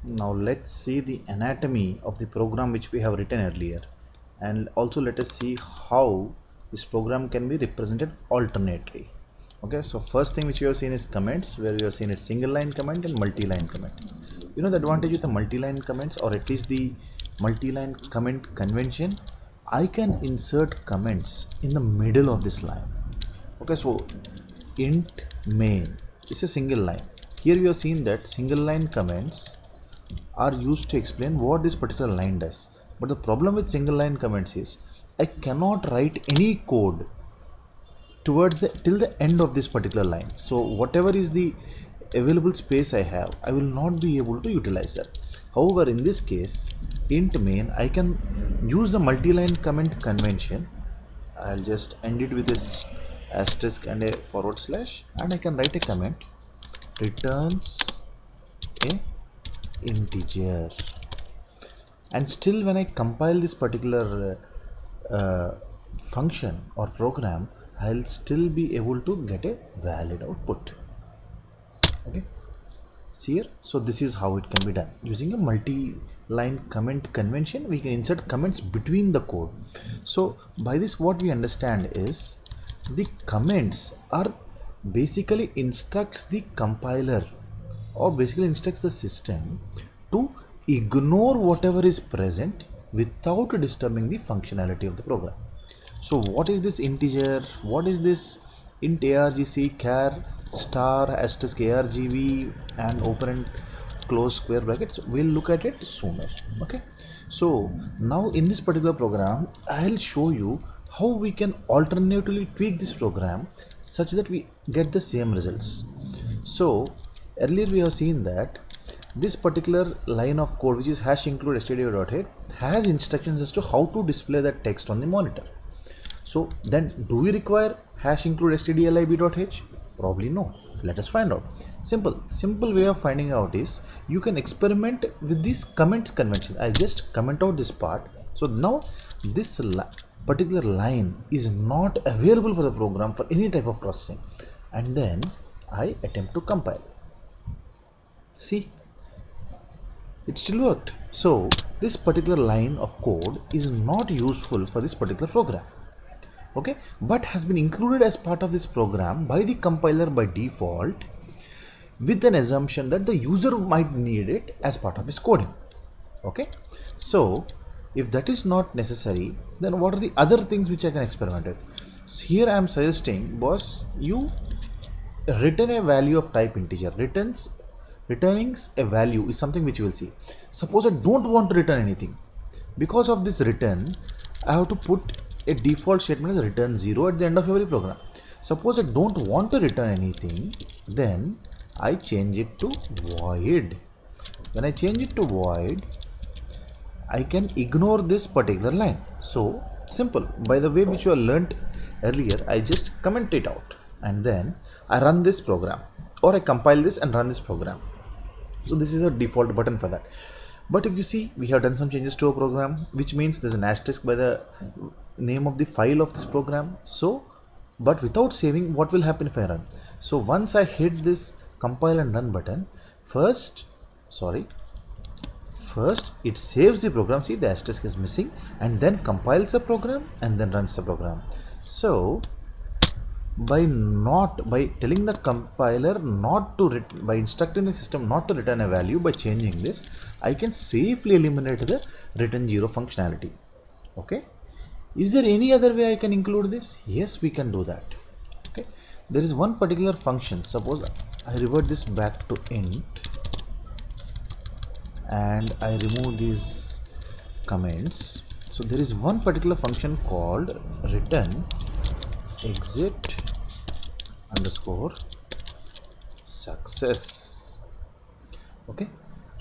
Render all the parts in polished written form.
Now let's see the anatomy of the program which we have written earlier, and also let us see how this program can be represented alternately. Okay, so first thing which we have seen is comments, where we have seen it single line comment and multi-line comment. You know the advantage with the multi-line comments, or at least the multi-line comment convention, I can insert comments in the middle of this line. Okay, so int main is a single line. Here we have seen that single line comments are used to explain what this particular line does. But the problem with single line comments is I cannot write any code towards the till the end of this particular line. So whatever is the available space I have, I will not be able to utilize that. However, in this case, int main, I can use the multi-line comment convention. I'll just end it with this asterisk and a forward slash, and I can write a comment returns a integer. And still when I compile this particular function or program, I'll still be able to get a valid output. Okay, see here. So this is how it can be done using a multi-line comment convention. We can insert comments between the code. So by this what we understand is the comments are basically instructs the compiler, or basically instructs the system to ignore whatever is present without disturbing the functionality of the program. So what is this integer? What is this int argc char star asterisk argv and open and close square brackets? We'll look at it sooner. Okay, so now in this particular program I'll show you how we can alternatively tweak this program such that we get the same results. So earlier we have seen that this particular line of code, which is hash include stdio.h, has instructions as to how to display that text on the monitor. So then do we require hash include stdlib.h? Probably no. Let us find out. Simple way of finding out is you can experiment with these comments convention. I just comment out this part. So now this particular line is not available for the program for any type of processing, and then I attempt to compile. See, it still worked. So this particular line of code is not useful for this particular program. Okay, but has been included as part of this program by the compiler by default, with an assumption that the user might need it as part of his coding. Okay, so if that is not necessary, then what are the other things which I can experiment with? So here I am suggesting, boss, you return a value of type integer. Returning a value is something which you will see. Suppose I don't want to return anything. Because of this return, I have to put a default statement as return 0 at the end of every program. Suppose I don't want to return anything, then I change it to void. When I change it to void, I can ignore this particular line. So simple. By the way which you have learnt earlier, I just comment it out and then I run this program, or I compile this and run this program. So this is a default button for that. But if you see, we have done some changes to a program, which means there's an asterisk by the name of the file of this program. So, but without saving, what will happen if I run? So once I hit this compile and run button, first it saves the program. See, the asterisk is missing, and then compiles the program and then runs the program. So by telling the compiler not to by instructing the system not to return a value, by changing this, I can safely eliminate the return 0 functionality. Okay, is there any other way I can include this? Yes, we can do that. Okay, there is one particular function. Suppose I revert this back to int and I remove these comments. So there is one particular function called return exit underscore success. Okay,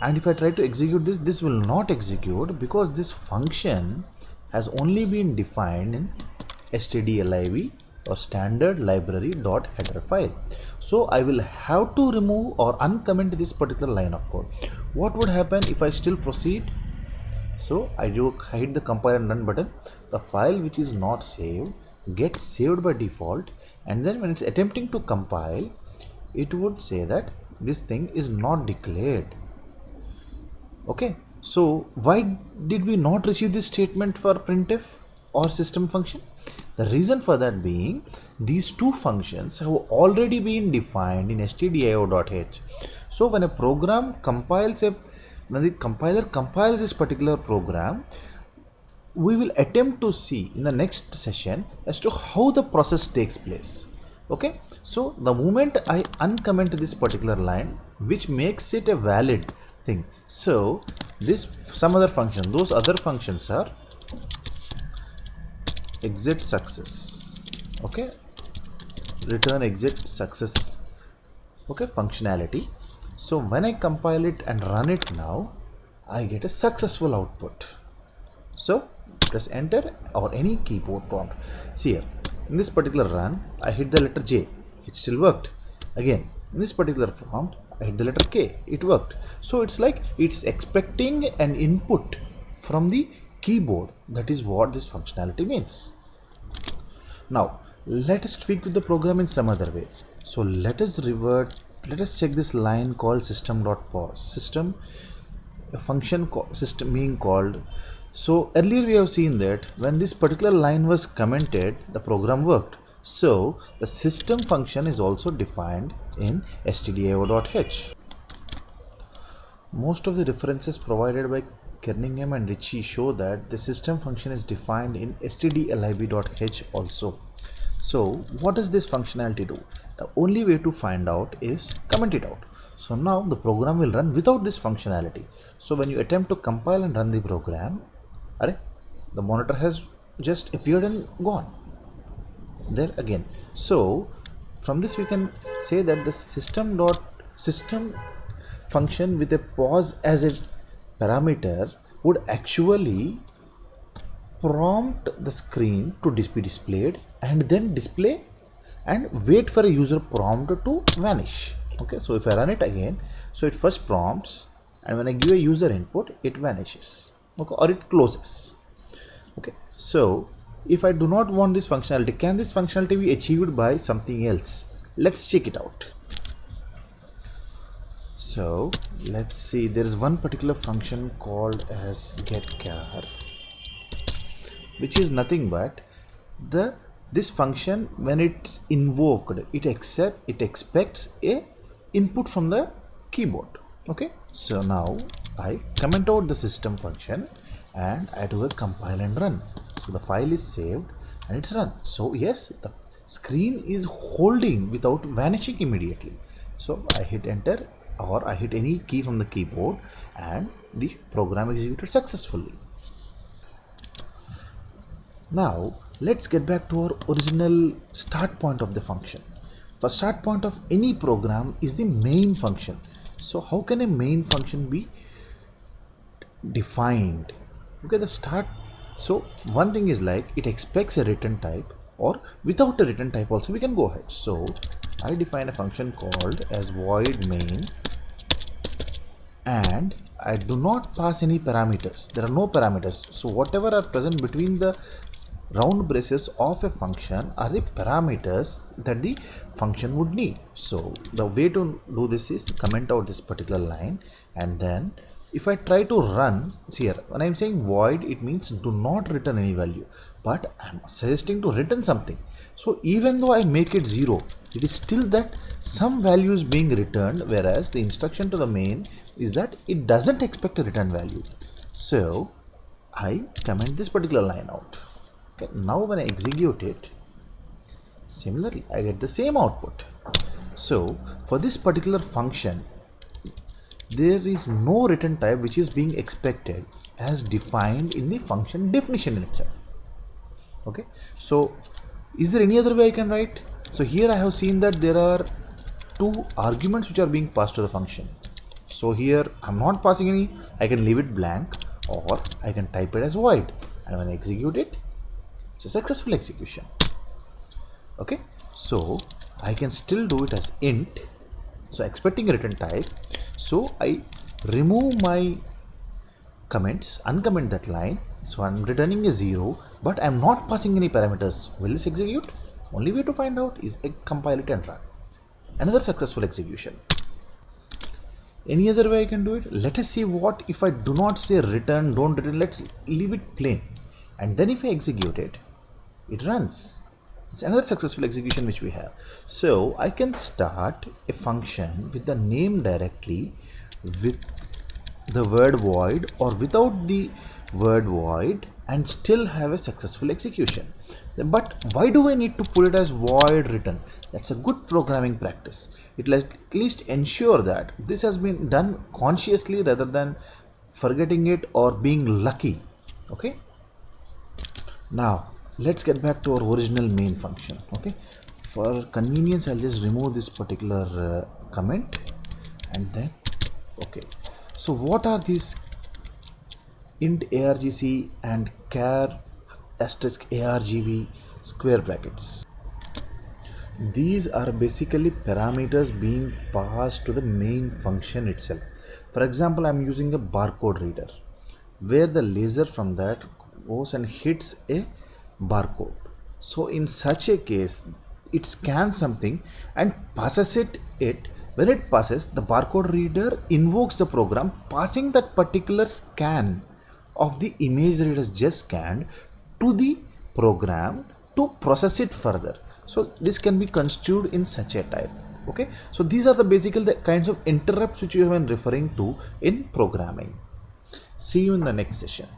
and if I try to execute this will not execute, because this function has only been defined in stdlib or standard library dot header file. So I will have to remove or uncomment this particular line of code. What would happen if I still proceed? So I hit the compile and run button. The file which is not saved gets saved by default, and then when it's attempting to compile, it would say that this thing is not declared. Okay, so why did we not receive this statement for printf or system function? The reason for that being these two functions have already been defined in stdio.h. So when a program compiles when the compiler compiles this particular program, we will attempt to see in the next session as to how the process takes place. Okay, so the moment I uncomment this particular line, which makes it a valid thing, so this some other function, those other functions are exit success, okay, return exit success, okay, functionality. So when I compile it and run it now, I get a successful output. So press enter or any keyboard prompt. See here, in this particular run, I hit the letter J, it still worked. Again, in this particular prompt, I hit the letter K, it worked. So it's like it's expecting an input from the keyboard. That is what this functionality means. Now, let us tweak with the program in some other way. So let us check this line called system.pause. System, a function system being called. So earlier we have seen that when this particular line was commented, the program worked. So the system function is also defined in stdio.h. Most of the references provided by Kernighan and Ritchie show that the system function is defined in stdlib.h also. So what does this functionality do? The only way to find out is comment it out. So now the program will run without this functionality. So when you attempt to compile and run the program, the monitor has just appeared and gone there again. So from this we can say that the system function with a pause as a parameter would actually prompt the screen to be displayed and then display and wait for a user prompt to vanish. Okay, so if I run it again, so it first prompts and when I give a user input, it vanishes, okay, or it closes. Okay, so if I do not want this functionality, can this functionality be achieved by something else? Let's check it out. So let's see, there is one particular function called as getChar, which is nothing but this function, when it's invoked, it expects a input from the keyboard. Okay, so now I comment out the system function and I do a compile and run. So the file is saved and it's run. So yes, the screen is holding without vanishing immediately. So I hit enter or I hit any key from the keyboard and the program executed successfully. Now let's get back to our original start point of the function. The start point of any program is the main function. So how can a main function be defined? Okay, the start. So one thing is like it expects a return type, or without a return type also we can go ahead. So I define a function called as void main and I do not pass any parameters. There are no parameters. So whatever are present between the round braces of a function are the parameters that the function would need. So the way to do this is comment out this particular line and then if I try to run, see here, when I'm saying void, it means do not return any value, but I'm suggesting to return something. So even though I make it 0, it is still that some value is being returned, whereas the instruction to the main is that it doesn't expect a return value. So I comment this particular line out. Okay, now when I execute it, similarly I get the same output. So for this particular function, there is no return type which is being expected as defined in the function definition in itself. Okay, so is there any other way I can write? So here I have seen that there are two arguments which are being passed to the function. So here I'm not passing any, I can leave it blank or I can type it as void, and when I execute it, it's a successful execution. Okay, so I can still do it as int, so expecting a return type. So I remove my comments, uncomment that line, so I'm returning a 0, but I'm not passing any parameters. Will this execute? Only way to find out is compile it and run. Another successful execution. Any other way I can do it? Let us see what if I do not say return, don't return, let's leave it plain. And then if I execute it, it runs. It's another successful execution which we have. So I can start a function with the name directly, with the word void or without the word void, and still have a successful execution. But why do I need to put it as void return? That's a good programming practice. It will at least ensure that this has been done consciously rather than forgetting it or being lucky. Okay, now let's get back to our original main function. Okay, for convenience I'll just remove this particular comment, and then okay, so what are these int argc and char asterisk argv square brackets? These are basically parameters being passed to the main function itself. For example, I'm using a barcode reader where the laser from that goes and hits a barcode. So in such a case, it scans something and passes it. When it passes, the barcode reader invokes the program, passing that particular scan of the image that it has just scanned to the program to process it further. So this can be construed in such a type. Okay, so these are the basically the kinds of interrupts which you have been referring to in programming. See you in the next session.